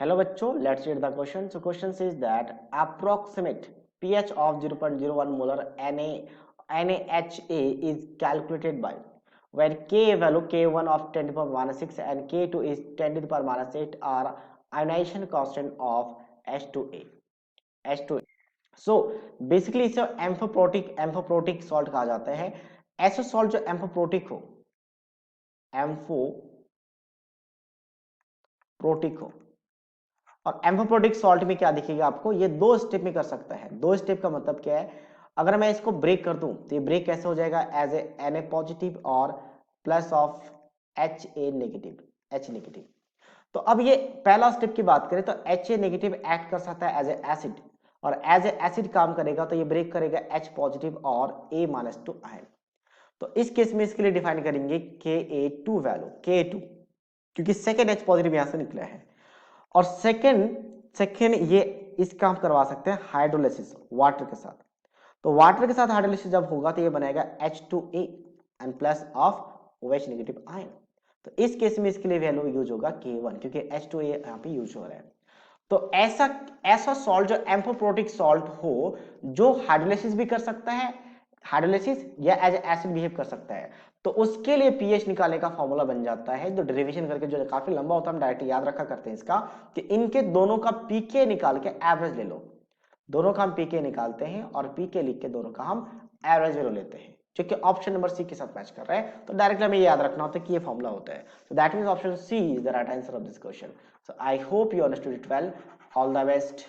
Hello बच्चों, let's read the question. So question says that approximate pH of 0.01 molar NaHA is calculated by where K value K1 of 10 to the power minus 6 and K2 is 10 to the power minus 8 are ionization constant of H2A. So basically इसे एम्फोप्रोटिक salt कहा जाता है. ऐसा salt जो एम्फोप्रोटिक हो और एम्फोप्रोटिक salt में क्या दिखेगा आपको, ये दो स्टेप में कर सकता है. दो स्टेप का मतलब क्या है, अगर मैं इसको ब्रेक कर दूं तो ये ब्रेक कैसे हो जाएगा, एज ए Na पॉजिटिव और plus of Ha negative, H negative. तो अब ये पहला स्टेप की बात करें तो Ha नेगेटिव एक्ट कर सकता है एज ए एसिड, और एज ए एसिड काम करेगा तो ये ब्रेक करेगा H पॉजिटिव और A-2 आयन. तो इस केस में इसके लिए डिफाइन करेंगे Ka2 वैल्यू, Ka2 क्योंकि सेकेंड H पॉजिटिव यहां से निकला है. और सेकेंड ये इस काम करवा सकते हैं हाइड्रोलिसिस वाटर के साथ. तो वाटर के साथ हाइड्रोलिसिस जब होगा तो ये बनाएगा H2A and plus of OH negative ion. तो इस केस में इसके लिए वैल्यू यूज होगा K1 क्योंकि H2A यहाँ पे यूज हो रहा है. तो ऐसा सॉल्ट जो एम्फोप्रोटिक सॉल्ट हो जो हाइड्रोलिसिस भी कर सकता है, हाइड्रोलिसिस या एज एसिड बिहेव कर सकता है, तो उसके लिए पीएच निकालने का फॉर्मूला बन जाता है जो डेरिवेशन करके, जो काफी लंबा होता है, हम डायरेक्ट याद रखा करते हैं इसका कि इनके दोनों का पीके निकाल के एवरेज ले लो. दोनों का हम पीके निकालते हैं और पीके लिख के दोनों का हम एवरेज वैल्यू लेते हैं जो कि ऑप्शन नंबर सी के साथ मैच कर रहा है. तो डायरेक्टली हमें याद रखना होता है कि ये फॉर्मूला होता है. So that means option C is the right answer of this question. So I hope you understood it well. All the best.